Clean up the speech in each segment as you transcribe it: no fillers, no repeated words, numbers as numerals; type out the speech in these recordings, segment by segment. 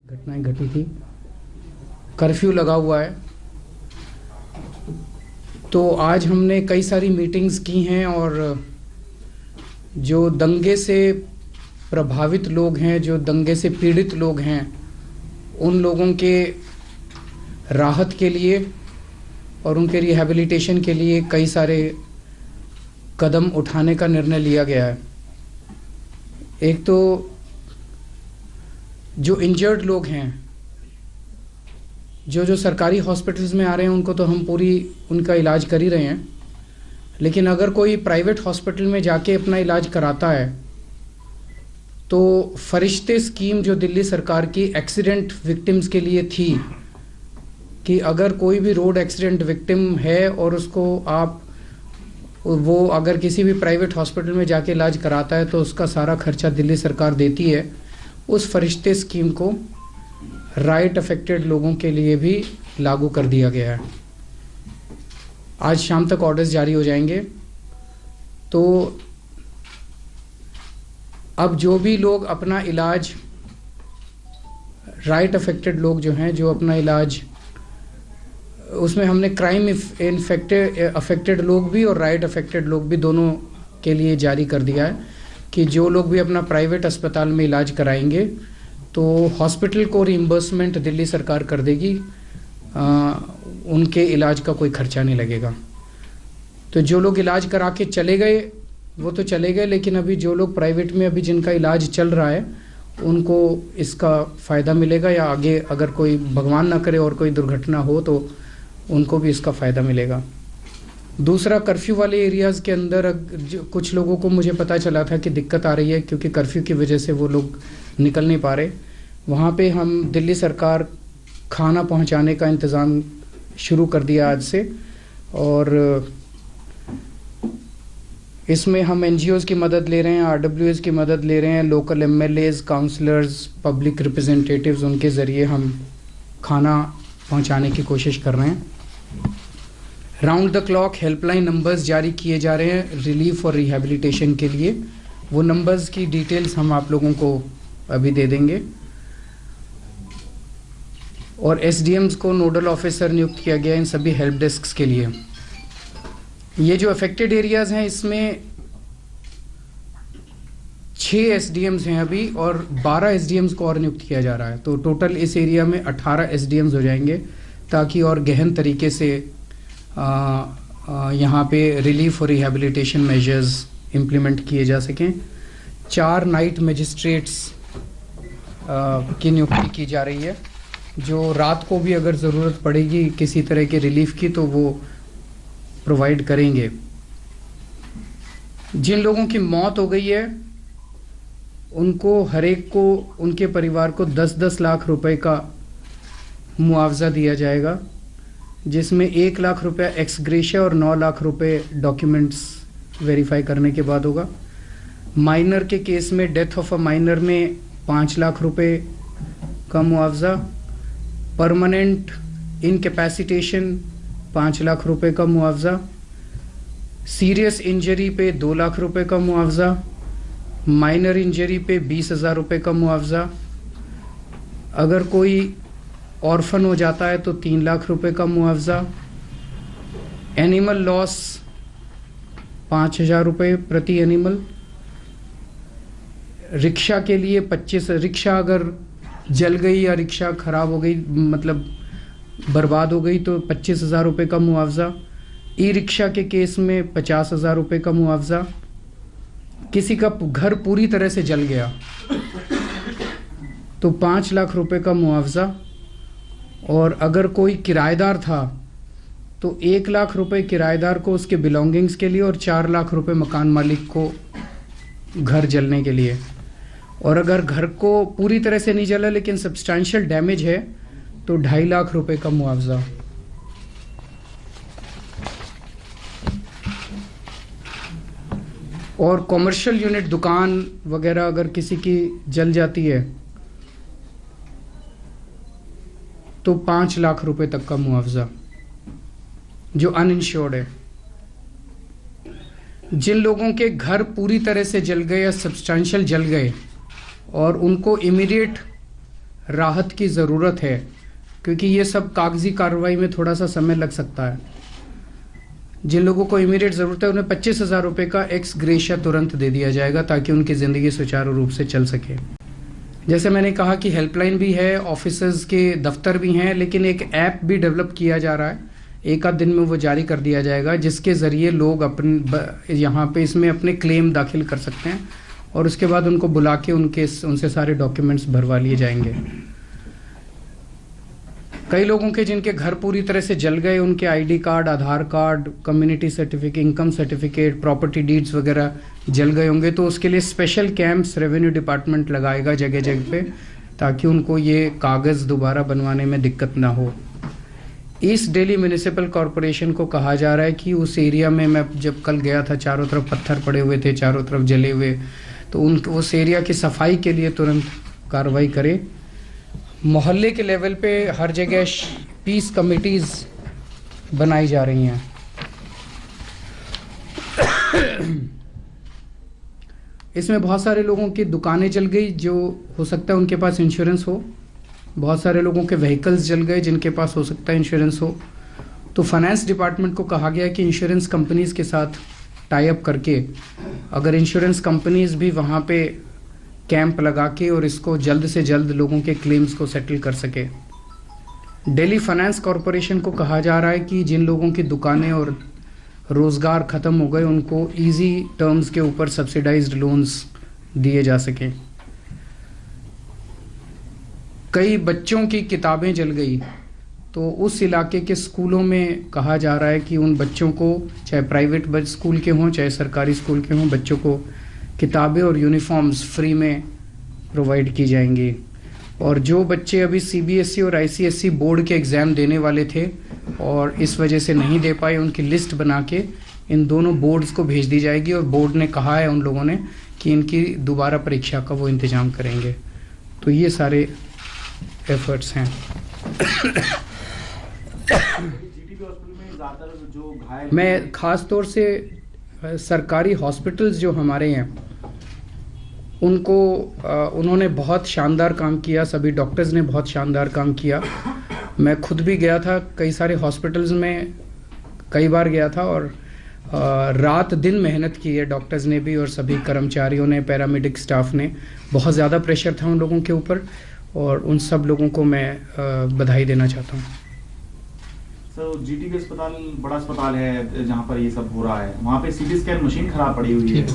घटनाएं घटी थी। कर्फ्यू लगा हुआ है, तो आज हमने कई सारी मीटिंग्स की हैं और जो दंगे से प्रभावित लोग हैं, जो दंगे से पीड़ित लोग हैं, उन लोगों के राहत के लिए और उनके रिहैबिलिटेशन के लिए कई सारे कदम उठाने का निर्णय लिया गया है। एक तो जो इंजर्ड लोग हैं, जो सरकारी हॉस्पिटल्स में आ रहे हैं, उनको तो हम पूरी उनका इलाज कर ही रहे हैं, लेकिन अगर कोई प्राइवेट हॉस्पिटल में जाके अपना इलाज कराता है तो फरिश्ते स्कीम जो दिल्ली सरकार की एक्सीडेंट विक्टिम्स के लिए थी कि अगर कोई भी रोड एक्सीडेंट विक्टिम है और उसको वो अगर किसी भी प्राइवेट हॉस्पिटल में जाके इलाज कराता है तो उसका सारा खर्चा दिल्ली सरकार देती है। उस फरिश्ते स्कीम को राइट अफेक्टेड लोगों के लिए भी लागू कर दिया गया है। आज शाम तक ऑर्डर्स जारी हो जाएंगे। तो अब जो भी लोग अपना इलाज, राइट अफेक्टेड लोग जो हैं, जो अपना इलाज, उसमें हमने क्राइम अफेक्टेड लोग भी और राइट अफेक्टेड लोग भी दोनों के लिए जारी कर दिया है कि जो लोग भी अपना प्राइवेट अस्पताल में इलाज कराएंगे तो हॉस्पिटल को रिइंबर्समेंट दिल्ली सरकार कर देगी, उनके इलाज का कोई खर्चा नहीं लगेगा। तो जो लोग इलाज करा के चले गए वो तो चले गए, लेकिन अभी जो लोग प्राइवेट में अभी जिनका इलाज चल रहा है उनको इसका फ़ायदा मिलेगा, या आगे अगर कोई भगवान ना करे और कोई दुर्घटना हो तो उनको भी इसका फ़ायदा मिलेगा। दूसरा, कर्फ्यू वाले एरियाज़ के अंदर कुछ लोगों को मुझे पता चला था कि दिक्कत आ रही है क्योंकि कर्फ्यू की वजह से वो लोग निकल नहीं पा रहे। वहाँ पे हम दिल्ली सरकार खाना पहुँचाने का इंतज़ाम शुरू कर दिया आज से, और इसमें हम NGOs की मदद ले रहे हैं, RWAs की मदद ले रहे हैं, local MLAs, councillors, public representatives, उनके ज़रिए हम खाना पहुँचाने की कोशिश कर रहे हैं। Round the clock helpline numbers जारी किए जा रहे हैं रिलीफ और रिहैबिलिटेशन के लिए। वो नंबर्स की डिटेल्स हम आप लोगों को अभी दे देंगे। और SDMs को नोडल ऑफिसर नियुक्त किया गया इन सभी हेल्प डेस्क्स के लिए। ये जो अफेक्टेड एरियाज़ हैं इसमें 6 SDMs हैं अभी और 12 SDMs को और नियुक्त किया जा रहा है। तो टोटल इस एरिया में 18 SDMs हो जाएंगे ताकि और गहन तरीके से यहाँ पे रिलीफ और रिहैबिलिटेशन मेजर्स इम्प्लीमेंट किए जा सकें। 4 नाइट मजिस्ट्रेट्स की नियुक्ति की जा रही है, जो रात को भी अगर ज़रूरत पड़ेगी किसी तरह के रिलीफ की तो वो प्रोवाइड करेंगे। जिन लोगों की मौत हो गई है उनको हर एक को, उनके परिवार को 10-10 लाख रुपए का मुआवजा दिया जाएगा, जिसमें 1 लाख रुपए एक्स ग्रेशिया और 9 लाख रुपए डॉक्यूमेंट्स वेरीफाई करने के बाद होगा। माइनर के केस में, डेथ ऑफ अ माइनर में 5 लाख रुपए का मुआवजा, परमानेंट इनकैपेसिटेशन 5 लाख रुपए का मुआवजा, सीरियस इंजरी पे 2 लाख रुपए का मुआवजा, माइनर इंजरी पे 20,000 रुपये का मुआवजा, अगर कोई ऑर्फन हो जाता है तो 3 लाख रुपए का मुआवजा, एनिमल लॉस 5,000 रुपये प्रति एनिमल, रिक्शा के लिए 25, रिक्शा अगर जल गई या रिक्शा खराब हो गई, मतलब बर्बाद हो गई, तो 25,000 रुपये का मुआवजा, ई रिक्शा के केस में 50,000 रुपये का मुआवजा, किसी का घर पूरी तरह से जल गया तो 5 लाख रुपए का मुआवजा, और अगर कोई किराएदार था तो 1 लाख रुपए किराएदार को उसके बिलोंगिंग्स के लिए और 4 लाख रुपए मकान मालिक को घर जलने के लिए। और अगर घर को पूरी तरह से नहीं जला लेकिन सब्सटैंशियल डैमेज है तो 2.5 लाख रुपए का मुआवजा। और कॉमर्शियल यूनिट, दुकान वगैरह अगर किसी की जल जाती है तो 5 लाख रुपए तक का मुआवजा, जो अनइंश्योर्ड है। जिन लोगों के घर पूरी तरह से जल गए या सब्सटैंशियल जल गए और उनको इमीडिएट राहत की ज़रूरत है, क्योंकि ये सब कागजी कार्रवाई में थोड़ा सा समय लग सकता है। जिन लोगों को इमीडिएट ज़रूरत है उन्हें 25,000 रुपये का एक्स ग्रेशिया तुरंत दे दिया जाएगा ताकि उनकी ज़िंदगी सुचारू रूप से चल सके। जैसे मैंने कहा कि हेल्पलाइन भी है, ऑफिसर्स के दफ्तर भी हैं, लेकिन एक ऐप भी डेवलप किया जा रहा है, एक आध दिन में वो जारी कर दिया जाएगा, जिसके ज़रिए लोग अपने यहाँ पे इसमें अपने क्लेम दाखिल कर सकते हैं और उसके बाद उनको बुला के उनसे सारे डॉक्यूमेंट्स भरवा लिए जाएंगे। कई लोगों के जिनके घर पूरी तरह से जल गए, उनके ID card, Aadhaar card, community certificate, income certificate, property deeds वगैरह जल गए होंगे, तो उसके लिए स्पेशल कैंप्स रेवेन्यू डिपार्टमेंट लगाएगा जगह जगह पे, ताकि उनको ये कागज़ दोबारा बनवाने में दिक्कत ना हो। ईस्ट दिल्ली म्यूनिसिपल कॉरपोरेशन को कहा जा रहा है कि उस एरिया में, मैं जब कल गया था, चारों तरफ पत्थर पड़े हुए थे, चारों तरफ जले हुए, तो उस एरिया की सफाई के लिए तुरंत कार्रवाई करे। मोहल्ले के लेवल पे हर जगह पीस कमिटीज़ बनाई जा रही हैं। इसमें बहुत सारे लोगों की दुकानें जल गई, जो हो सकता है उनके पास इंश्योरेंस हो। बहुत सारे लोगों के व्हीकल्स जल गए जिनके पास हो सकता है इंश्योरेंस हो। तो फाइनेंस डिपार्टमेंट को कहा गया है कि इंश्योरेंस कंपनीज़ के साथ टाई अप करके, अगर इंश्योरेंस कंपनीज़ भी वहाँ पे कैंप लगा के और इसको जल्द से जल्द लोगों के क्लेम्स को सेटल कर सके। दिल्ली फाइनेंस कॉरपोरेशन को कहा जा रहा है कि जिन लोगों की दुकानें और रोज़गार ख़त्म हो गए, उनको इजी टर्म्स के ऊपर सब्सिडाइज्ड लोन्स दिए जा सकें। कई बच्चों की किताबें जल गई, तो उस इलाके के स्कूलों में कहा जा रहा है कि उन बच्चों को, चाहे प्राइवेट स्कूल के हों चाहे सरकारी स्कूल के हों, बच्चों को किताबें और यूनिफॉर्म्स फ्री में प्रोवाइड की जाएंगी। और जो बच्चे अभी सीबीएसई और आईसीएसई बोर्ड के एग्ज़ाम देने वाले थे और इस वजह से नहीं दे पाए, उनकी लिस्ट बना के इन दोनों बोर्ड्स को भेज दी जाएगी और बोर्ड ने कहा है उन लोगों ने कि इनकी दोबारा परीक्षा का वो इंतज़ाम करेंगे। तो ये सारे एफर्ट्स हैं। मैं ख़ास तौर से सरकारी हॉस्पिटल्स जो हमारे हैं उनको उन्होंने बहुत शानदार काम किया, सभी डॉक्टर्स ने बहुत शानदार काम किया। मैं खुद भी गया था, कई सारे हॉस्पिटल्स में कई बार गया था और रात दिन मेहनत की है डॉक्टर्स ने भी और सभी कर्मचारियों ने, पैरामेडिक स्टाफ ने। बहुत ज़्यादा प्रेशर था उन लोगों के ऊपर और उन सब लोगों को मैं बधाई देना चाहता हूँ। सर, जीटी के अस्पताल बड़ा अस्पताल है जहाँ पर ये सब हो रहा है, वहाँ पे सीटी स्कैन मशीन खराब पड़ी हुई है।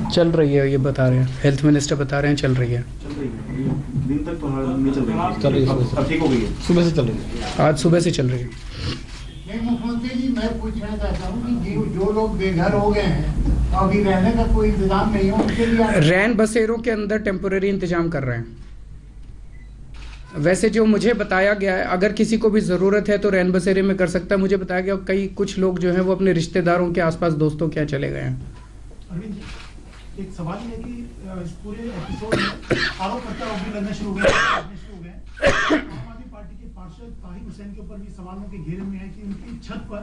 चल रही है, ये बता रहे हैं, हेल्थ मिनिस्टर बता रहे हैं चल रही है। दिन तक तो नहीं चल रही है, अब ठीक हो गई है, सुबह से चल रही है, आज सुबह से चल रही है। मुख्यमंत्री जी, मैं पूछना चाहता हूँ कि जो लोग बेघर हो गए हैं, अभी रहने का कोई इंतजाम नहीं है उनके लिए, रैन बसेरों के अंदर टेम्पोररी इंतजाम कर रहे हैं। वैसे जो मुझे बताया गया है, अगर किसी को भी ज़रूरत है तो रैन बसेरे में कर सकता है। मुझे बताया गया कुछ लोग जो हैं वो अपने रिश्तेदारों के आसपास, दोस्तों के यहाँ चले गए हैं। अरविंद जी, एक सवाल है कि इस पूरे एपिसोड में आरोप प्रत्यारोप लगने शुरू हो गए। आम आदमी पार्टी के पार्षद ताहिर हुसैन के ऊपर भी सवालों के घेरे में है कि उनकी छत पर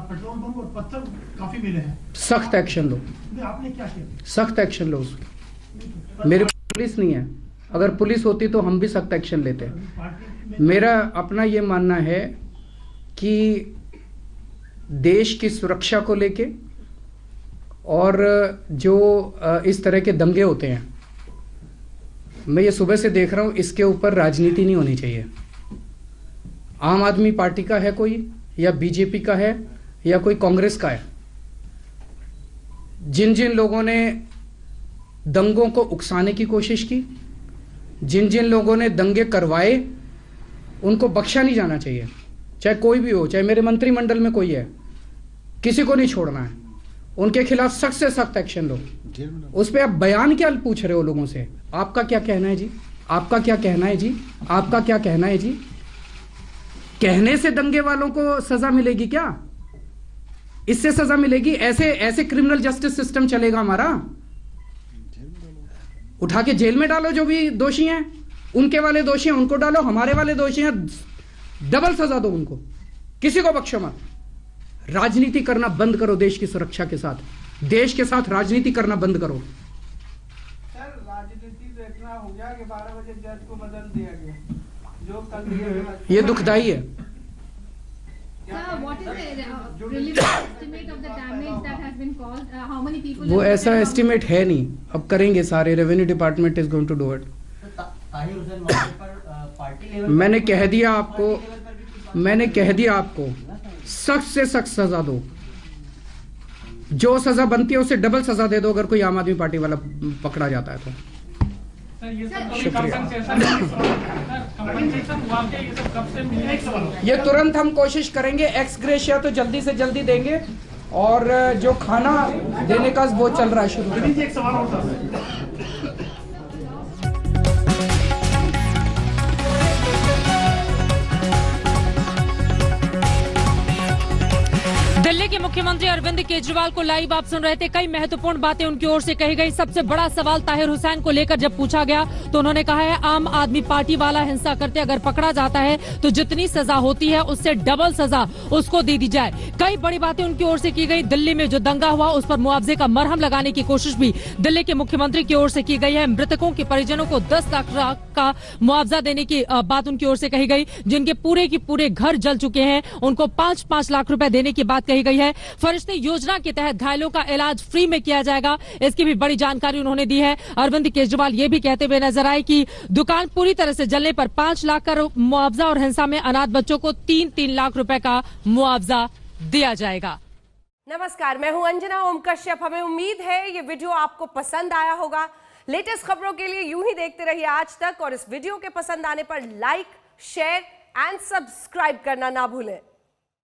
पेट्रोल पंप और पत्थर काफी मिले हैं। सख्त एक्शन लो। आपने क्या किया? सख्त एक्शन लो उस पर। मेरी पुलिस नहीं है, अगर पुलिस होती तो हम भी सख्त एक्शन लेते। मेरा अपना ये मानना है कि देश की सुरक्षा को लेके और जो इस तरह के दंगे होते हैं, मैं ये सुबह से देख रहा हूँ, इसके ऊपर राजनीति नहीं होनी चाहिए। आम आदमी पार्टी का है कोई, या बीजेपी का है, या कोई कांग्रेस का है, जिन जिन लोगों ने दंगों को उकसाने की कोशिश की, जिन जिन लोगों ने दंगे करवाए, उनको बख्शा नहीं जाना चाहिए। चाहे कोई भी हो, चाहे मेरे मंत्रिमंडल में कोई है, किसी को नहीं छोड़ना है। उनके खिलाफ सख्त से सख्त एक्शन लो। उस पर आप बयान क्या पूछ रहे हो लोगों से? आपका क्या कहना है जी? आपका क्या कहना है जी? आपका क्या कहना है जी? कहने से दंगे वालों को सजा मिलेगी क्या? इससे सजा मिलेगी? ऐसे ऐसे क्रिमिनल जस्टिस सिस्टम चलेगा हमारा? उठा के जेल में डालो जो भी दोषी हैं, उनके वाले दोषी हैं उनको डालो, हमारे वाले दोषी हैं डबल सजा दो उनको, किसी को बख्शो मत। राजनीति करना बंद करो देश की सुरक्षा के साथ, देश के साथ राजनीति करना बंद करो। सर, राजनीति देखना हो गया कि 12 बजे जज को बदल दिया गया, जो कल दिया गया। ये दुखदाई है। Sir, what is the preliminary estimate of the damage that has been caused? How many people? वो ऐसा एस्टिमेट है नहीं, अब करेंगे सारे, revenue department is going to do it. Tahir Hussain मौके पर पार्टी लेवल मैंने कह दिया आपको सख्त से सख्त सजा दो, जो सजा बनती है उससे डबल सजा दे दो अगर कोई आम आदमी पार्टी वाला पकड़ा जाता है तो। ये तुरंत हम कोशिश करेंगे, एक्स ग्रेशिया तो जल्दी से जल्दी देंगे, और जो खाना देने का वो चल रहा है शुरू। एक सवाल और था। दिल्ली के मुख्यमंत्री अरविंद केजरीवाल को लाइव आप सुन रहे थे। कई महत्वपूर्ण बातें उनकी ओर से कही गई। सबसे बड़ा सवाल ताहिर हुसैन को लेकर जब पूछा गया तो उन्होंने कहा है आम आदमी पार्टी वाला हिंसा करते अगर पकड़ा जाता है तो जितनी सजा होती है उससे डबल सजा उसको दे दी जाए। कई बड़ी बातें उनकी ओर से की गई। दिल्ली में जो दंगा हुआ उस पर मुआवजे का मरहम लगाने की कोशिश भी दिल्ली के मुख्यमंत्री की ओर से की गई है। मृतकों के परिजनों को 10 लाख का मुआवजा देने की बात उनकी ओर से कही गई। जिनके पूरे के पूरे घर जल चुके हैं उनको 5-5 लाख रुपए देने की बात कही गई है। फरिश्ते योजना के तहत घायलों का इलाज फ्री में किया जाएगा, इसकी भी बड़ी जानकारी उन्होंने दी है। अरविंद केजरीवाल ये भी कहते हुए नजर आए कि दुकान पूरी तरह से जलने पर 5 लाख का मुआवजा और हिंसा में अनाथ बच्चों को 3-3 लाख रुपए का मुआवजा दिया जाएगा। नमस्कार, मैं हूं अंजना ओम कश्यप। हमें उम्मीद है ये वीडियो आपको पसंद आया होगा। लेटेस्ट खबरों के लिए यूं ही देखते रहिए आज तक, और इस वीडियो के पसंद आने पर लाइक, शेयर एंड सब्सक्राइब करना ना भूलें।